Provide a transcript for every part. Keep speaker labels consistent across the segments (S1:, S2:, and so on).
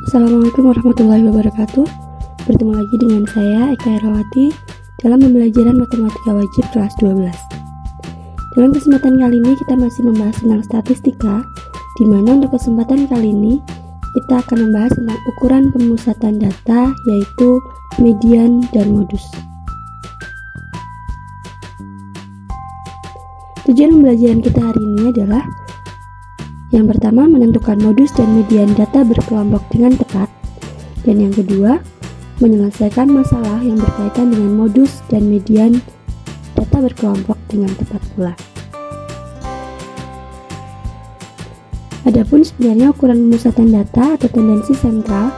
S1: Assalamualaikum warahmatullahi wabarakatuh. Bertemu lagi dengan saya Eka Herawati dalam pembelajaran matematika wajib kelas 12. Dalam kesempatan kali ini kita masih membahas tentang statistika, di mana untuk kesempatan kali ini kita akan membahas tentang ukuran pemusatan data, yaitu median dan modus. Tujuan pembelajaran kita hari ini adalah yang pertama, menentukan modus dan median data berkelompok dengan tepat. Dan yang kedua, menyelesaikan masalah yang berkaitan dengan modus dan median data berkelompok dengan tepat pula. Adapun sebenarnya ukuran pemusatan data atau tendensi sentral,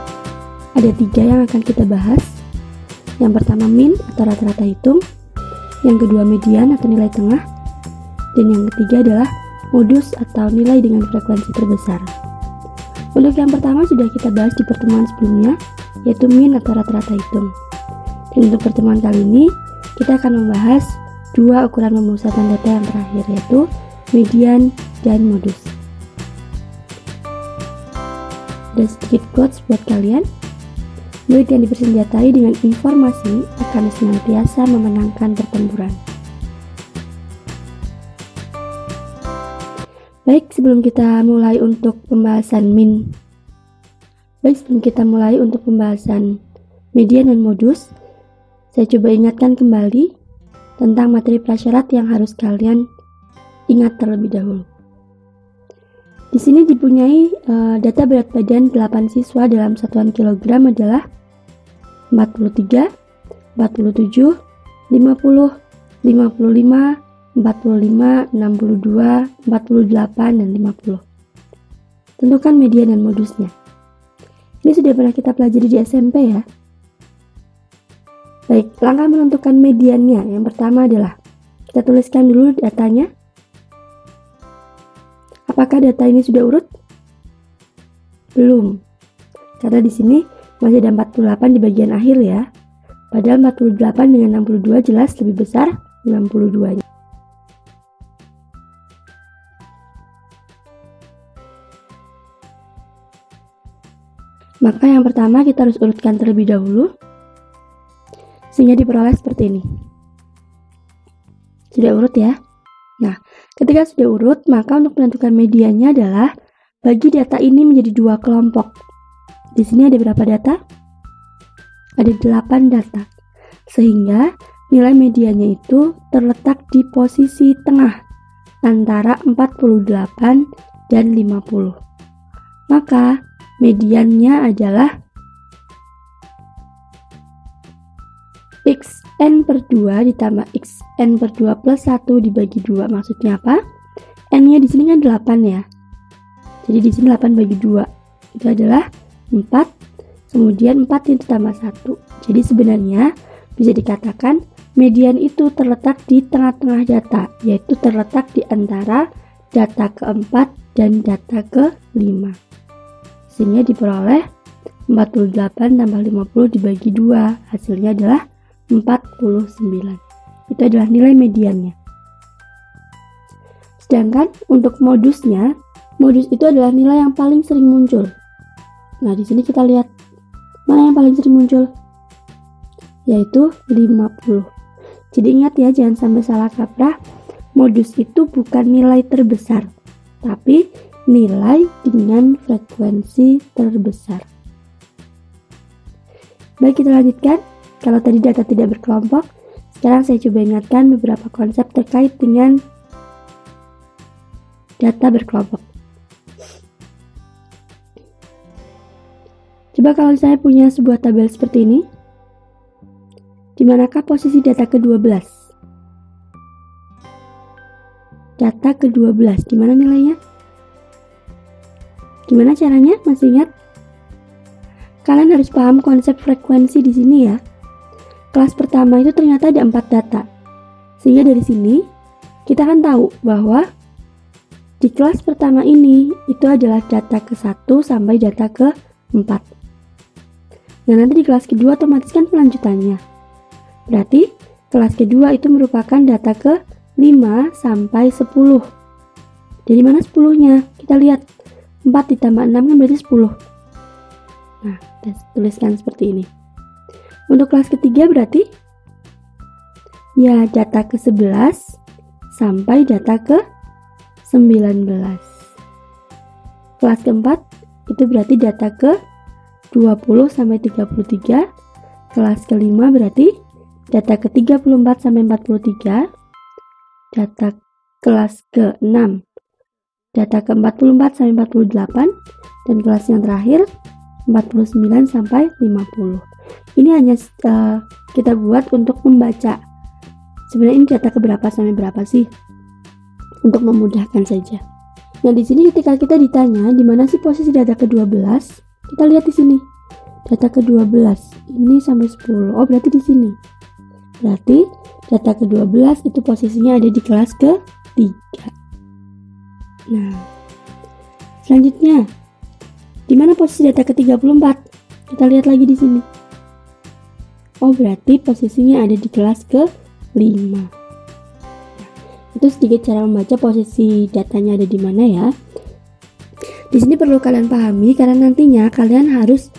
S1: ada 3 yang akan kita bahas. Yang pertama min atau rata-rata hitung, yang kedua median atau nilai tengah, dan yang ketiga adalah modus atau nilai dengan frekuensi terbesar. Untuk yang pertama sudah kita bahas di pertemuan sebelumnya, yaitu min atau rata-rata hitung. Dan untuk pertemuan kali ini, kita akan membahas 2 ukuran pemusatan data yang terakhir, yaitu median dan modus. Ada sedikit quotes buat kalian. Murid yang dipersenjatai dengan informasi akan senantiasa memenangkan pertempuran. Baik, sebelum kita mulai untuk pembahasan median dan modus, saya coba ingatkan kembali tentang materi prasyarat yang harus kalian ingat terlebih dahulu. Di sini dipunyai data berat badan 8 siswa dalam satuan kilogram adalah 43, 47, 50, 55, 45, 62, 48, dan 50. Tentukan median dan modusnya. Ini sudah pernah kita pelajari di SMP ya. Baik, langkah menentukan mediannya. Yang pertama adalah kita tuliskan dulu datanya. Apakah data ini sudah urut? Belum. Karena di sini masih ada 48 di bagian akhir ya. Padahal 48 dengan 62 jelas lebih besar 62-nya. Maka yang pertama kita harus urutkan terlebih dahulu sehingga diperoleh seperti ini. Sudah urut ya. Nah, ketika sudah urut, maka untuk menentukan mediannya adalah bagi data ini menjadi 2 kelompok. Di sini ada berapa data? Ada 8 data. Sehingga nilai mediannya itu terletak di posisi tengah antara 48 dan 50. Maka mediannya adalah xn per 2 ditambah xn per 2 plus 1 dibagi 2. Maksudnya apa? N-nya di sini kan 8 ya. Jadi di sini 8 bagi 2. Itu adalah 4. Kemudian 4 ditambah 1. Jadi sebenarnya bisa dikatakan median itu terletak di tengah-tengah data, yaitu terletak di antara data keempat dan data ke-5. Sehingga diperoleh 48 tambah 50 dibagi 2. Hasilnya adalah 49. Itu adalah nilai mediannya. Sedangkan untuk modusnya, modus itu adalah nilai yang paling sering muncul. Nah, di sini kita lihat mana yang paling sering muncul, yaitu 50. Jadi ingat ya, jangan sampai salah kaprah. Modus itu bukan nilai terbesar, tapi nilai dengan frekuensi terbesar. Baik, kita lanjutkan. Kalau tadi data tidak berkelompok, sekarang saya coba ingatkan beberapa konsep terkait dengan data berkelompok. Coba kalau saya punya sebuah tabel seperti ini, di manakah posisi data ke-12? Data ke-12, di mana nilainya? Gimana caranya? Masih ingat? Kalian harus paham konsep frekuensi di sini ya. Kelas pertama itu ternyata ada 4 data. Sehingga dari sini kita akan tahu bahwa di kelas pertama ini itu adalah data ke-1 sampai data ke-4. Nah, nanti di kelas kedua otomatis kan pelanjutannya. Berarti kelas kedua itu merupakan data ke-5 sampai 10. Dari mana 10-nya? Kita lihat. 4 ditambah 6 kan berarti 10. Nah, kita tuliskan seperti ini. Untuk kelas ketiga berarti ya data ke-11 sampai data ke-19. Kelas keempat itu berarti data ke-20 sampai 33. Kelas kelima berarti data ke-34 sampai 43. Data kelas ke-6 data ke-44 sampai 48. Dan kelas yang terakhir 49 sampai 50. Ini hanya kita buat untuk membaca. Sebenarnya ini data keberapa sampai berapa sih? Untuk memudahkan saja. Nah, di sini ketika kita ditanya di mana sih posisi data ke-12, kita lihat di sini. Data ke-12 ini sampai 10. Oh, berarti di sini. Berarti data ke-12 itu posisinya ada di kelas ke-3. Nah, selanjutnya di mana posisi data ke-34? Kita lihat lagi di sini. Oh, berarti posisinya ada di kelas ke-5. Nah, itu sedikit cara membaca posisi datanya ada di mana ya. Di sini perlu kalian pahami karena nantinya kalian harus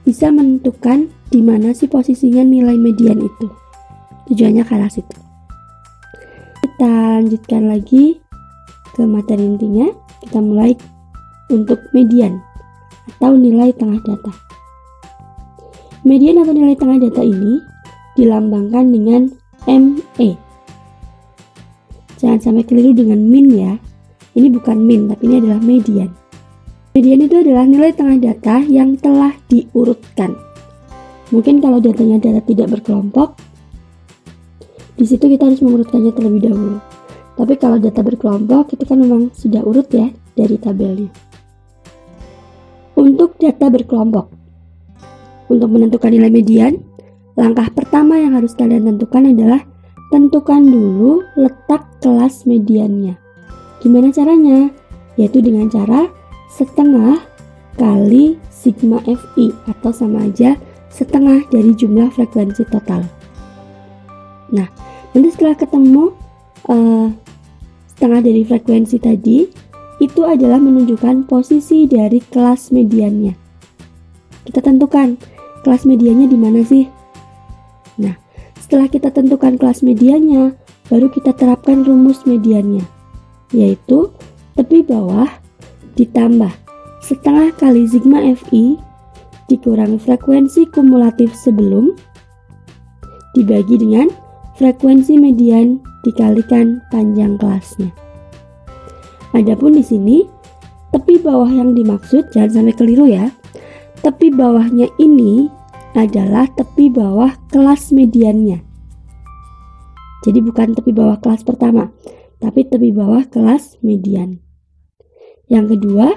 S1: bisa menentukan di mana sih posisinya nilai median itu. Tujuannya ke arah situ. Kita lanjutkan lagi ke materi intinya. Kita mulai untuk median atau nilai tengah data. Median atau nilai tengah data ini dilambangkan dengan ME. Jangan sampai keliru dengan min ya. Ini bukan min, tapi ini adalah median. Median itu adalah nilai tengah data yang telah diurutkan. Mungkin kalau datanya data tidak berkelompok, di situ kita harus mengurutkannya terlebih dahulu. Tapi kalau data berkelompok, itu kan memang sudah urut ya dari tabelnya. Untuk data berkelompok, untuk menentukan nilai median, langkah pertama yang harus kalian tentukan adalah tentukan dulu letak kelas mediannya. Gimana caranya? Yaitu dengan cara setengah kali sigma Fi atau sama aja setengah dari jumlah frekuensi total. Nah, nanti setelah ketemu setengah dari frekuensi tadi, itu adalah menunjukkan posisi dari kelas mediannya. Kita tentukan kelas mediannya di mana sih? Nah, setelah kita tentukan kelas mediannya, baru kita terapkan rumus mediannya, yaitu tepi bawah ditambah setengah kali sigma Fi dikurangi frekuensi kumulatif sebelum dibagi dengan frekuensi median dikalikan panjang kelasnya. Adapun di sini tepi bawah yang dimaksud, jangan sampai keliru ya. Tepi bawahnya ini adalah tepi bawah kelas mediannya. Jadi bukan tepi bawah kelas pertama, tapi tepi bawah kelas median. Yang kedua,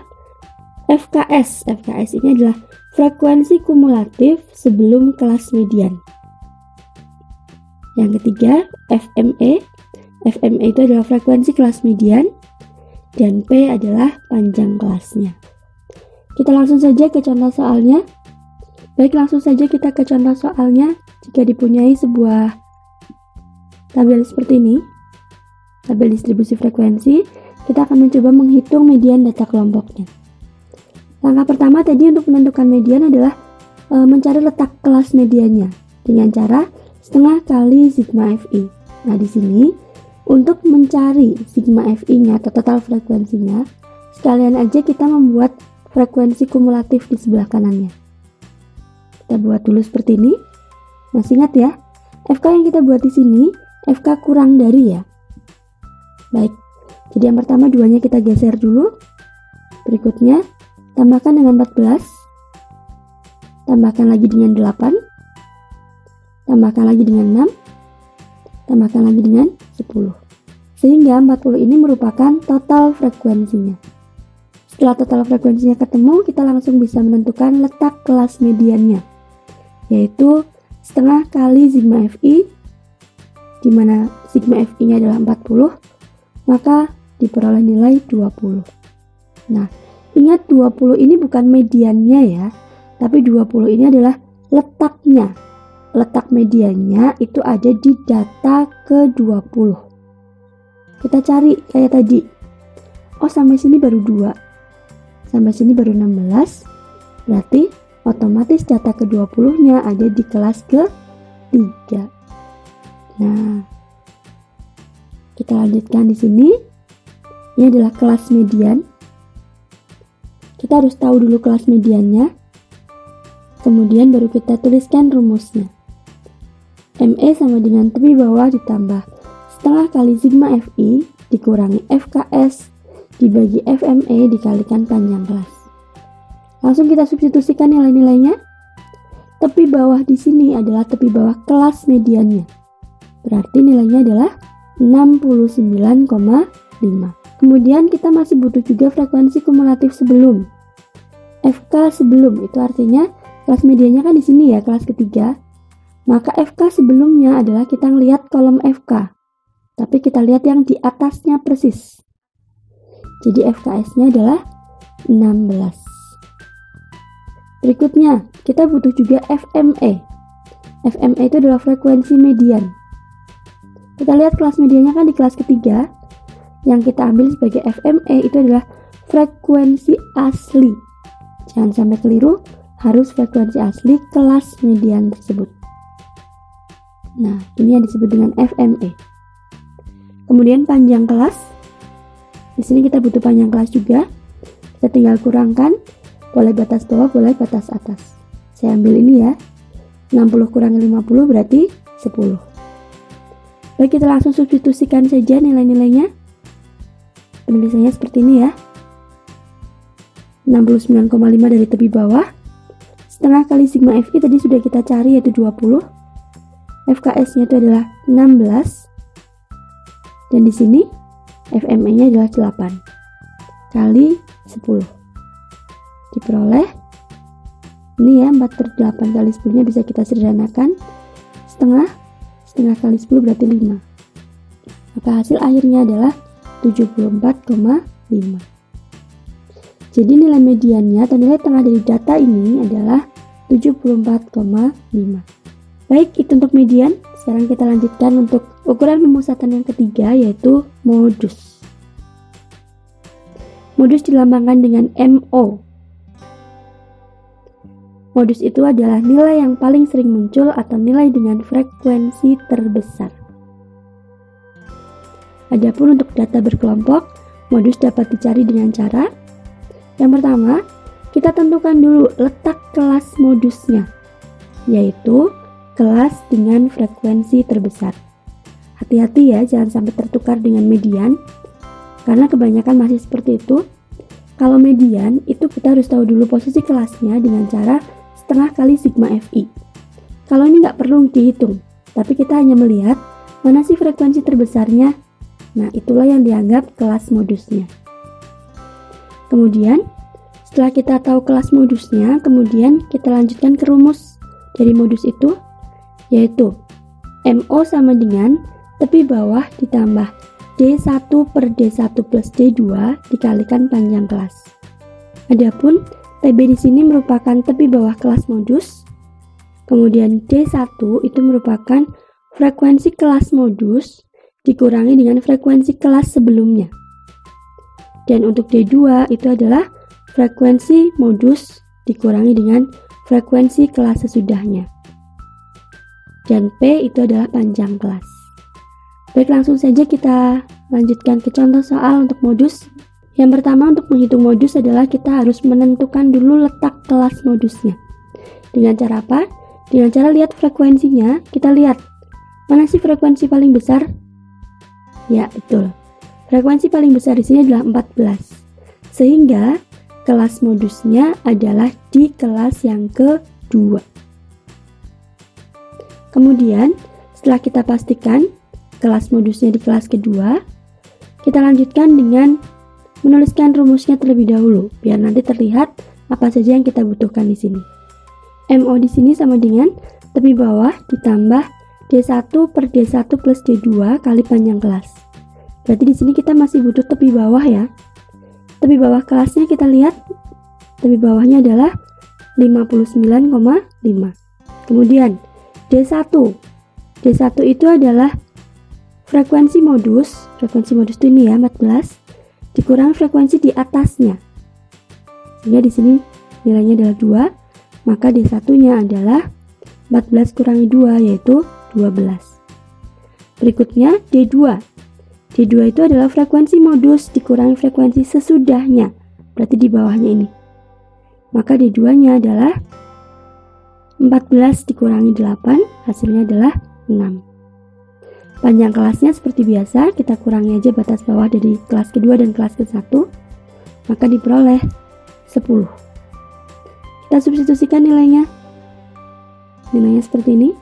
S1: FKS. FKS ini adalah frekuensi kumulatif sebelum kelas median. Yang ketiga, FME. FME itu adalah frekuensi kelas median dan P adalah panjang kelasnya. Kita langsung saja ke contoh soalnya. Baik, langsung saja kita ke contoh soalnya. Jika dipunyai sebuah tabel seperti ini, tabel distribusi frekuensi, kita akan mencoba menghitung median data kelompoknya. Langkah pertama tadi untuk menentukan median adalah mencari letak kelas mediannya dengan cara setengah kali sigma Fi. Nah, di sini untuk mencari sigma Fi-nya atau total frekuensinya, sekalian aja kita membuat frekuensi kumulatif di sebelah kanannya. Kita buat dulu seperti ini. Masih ingat ya? FK yang kita buat di sini, FK kurang dari ya. Baik, jadi yang pertama 2-nya kita geser dulu. Berikutnya, tambahkan dengan 14. Tambahkan lagi dengan 8. Tambahkan lagi dengan 6. Tambahkan lagi dengan 10. Sehingga 40 ini merupakan total frekuensinya. Setelah total frekuensinya ketemu, kita langsung bisa menentukan letak kelas mediannya, yaitu setengah kali sigma Fi, di mana sigma Fi-nya adalah 40, maka diperoleh nilai 20. Nah, ingat 20 ini bukan mediannya ya, tapi 20 ini adalah letaknya. Letak mediannya itu ada di data ke-20. Kita cari kayak tadi. Oh, sampai sini baru 2. Sampai sini baru 16. Berarti otomatis data ke-20-nya ada di kelas ke-3. Nah, kita lanjutkan di sini. Ini adalah kelas median. Kita harus tahu dulu kelas mediannya. Kemudian baru kita tuliskan rumusnya. ME sama dengan tepi bawah ditambah setengah kali sigma FI dikurangi FKS dibagi FME dikalikan panjang kelas. Langsung kita substitusikan nilai-nilainya. Tepi bawah di sini adalah tepi bawah kelas mediannya. Berarti nilainya adalah 69,5. Kemudian kita masih butuh juga frekuensi kumulatif sebelum. FK sebelum itu artinya kelas mediannya kan di sini ya, kelas ketiga. Maka FK sebelumnya adalah kita lihat kolom FK. Tapi kita lihat yang di atasnya persis. Jadi FKS-nya adalah 16. Berikutnya, kita butuh juga FME. FME itu adalah frekuensi median. Kita lihat kelas mediannya kan di kelas ketiga. Yang kita ambil sebagai FME itu adalah frekuensi asli. Jangan sampai keliru, harus frekuensi asli kelas median tersebut. Nah, ini yang disebut dengan FME. Kemudian panjang kelas. Di sini kita butuh panjang kelas juga. Kita tinggal kurangkan, boleh batas bawah, boleh batas atas. Saya ambil ini ya. 60 kurangi 50 berarti 10. Baik, kita langsung substitusikan saja nilai-nilainya. Penulisannya seperti ini ya. 69,5 dari tepi bawah. Setengah kali sigma FI tadi sudah kita cari yaitu 20. FKS-nya itu adalah 16. Dan di sini FME-nya adalah 8 kali 10. Diperoleh ini ya, 4/8 kali 10-nya bisa kita sederhanakan. Setengah kali 10 berarti 5. Maka hasil akhirnya adalah 74,5. Jadi nilai mediannya atau nilai tengah dari data ini adalah 74,5. Baik, itu untuk median. Sekarang kita lanjutkan untuk ukuran pemusatan yang ketiga, yaitu modus. Modus dilambangkan dengan MO. Modus itu adalah nilai yang paling sering muncul atau nilai dengan frekuensi terbesar. Adapun untuk data berkelompok, modus dapat dicari dengan cara yang pertama, kita tentukan dulu letak kelas modusnya, yaitu kelas dengan frekuensi terbesar. Hati-hati ya, jangan sampai tertukar dengan median, karena kebanyakan masih seperti itu. Kalau median, itu kita harus tahu dulu posisi kelasnya dengan cara setengah kali sigma FI. Kalau ini nggak perlu dihitung, tapi kita hanya melihat mana sih frekuensi terbesarnya. Nah, itulah yang dianggap kelas modusnya. Kemudian, setelah kita tahu kelas modusnya, kemudian kita lanjutkan ke rumus dari modus itu, yaitu MO sama dengan tepi bawah ditambah D1 per D1 plus D2 dikalikan panjang kelas. Adapun TB di sini merupakan tepi bawah kelas modus. Kemudian D1 itu merupakan frekuensi kelas modus dikurangi dengan frekuensi kelas sebelumnya. Dan untuk D2 itu adalah frekuensi modus dikurangi dengan frekuensi kelas sesudahnya. Dan P itu adalah panjang kelas. Baik, langsung saja kita lanjutkan ke contoh soal untuk modus. Yang pertama, untuk menghitung modus adalah kita harus menentukan dulu letak kelas modusnya. Dengan cara apa? Dengan cara lihat frekuensinya. Kita lihat mana sih frekuensi paling besar? Ya, betul. Frekuensi paling besar di sini adalah 14. Sehingga kelas modusnya adalah di kelas yang kedua. Kemudian, setelah kita pastikan kelas modusnya di kelas kedua, kita lanjutkan dengan menuliskan rumusnya terlebih dahulu, biar nanti terlihat apa saja yang kita butuhkan di sini. MO di sini sama dengan tepi bawah ditambah D1 per D1 plus D2 kali panjang kelas. Berarti di sini kita masih butuh tepi bawah ya. Tepi bawah kelasnya kita lihat, tepi bawahnya adalah 59,5. Kemudian D1 itu adalah frekuensi modus itu ini ya, 14 dikurang frekuensi di atasnya. Sehingga di sini nilainya adalah 2, maka D1-nya adalah 14 kurangi 2, yaitu 12. Berikutnya D2. D2 itu adalah frekuensi modus dikurangi frekuensi sesudahnya, berarti di bawahnya ini. Maka D2-nya adalah 14 dikurangi 8, hasilnya adalah 6. Panjang kelasnya seperti biasa, kita kurangi aja batas bawah dari kelas kedua dan kelas ke-1, maka diperoleh 10. Kita substitusikan nilainya. Nilainya seperti ini.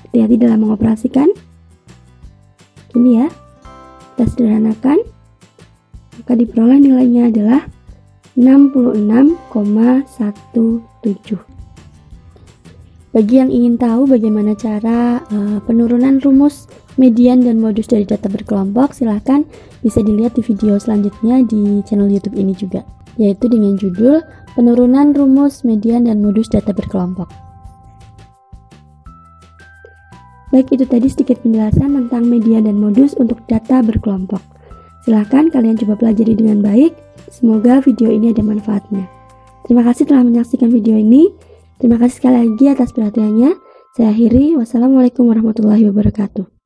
S1: Hati-hati dalam mengoperasikan. Ini ya, kita sederhanakan, maka diperoleh nilainya adalah 66,17. Bagi yang ingin tahu bagaimana cara penurunan rumus, median, dan modus dari data berkelompok, silahkan bisa dilihat di video selanjutnya di channel YouTube ini juga, yaitu dengan judul Penurunan Rumus, Median, dan Modus Data Berkelompok. Baik, itu tadi sedikit penjelasan tentang median dan modus untuk data berkelompok. Silahkan kalian coba pelajari dengan baik. Semoga video ini ada manfaatnya. Terima kasih telah menyaksikan video ini. Terima kasih sekali lagi atas perhatiannya. Saya akhiri. Wassalamualaikum warahmatullahi wabarakatuh.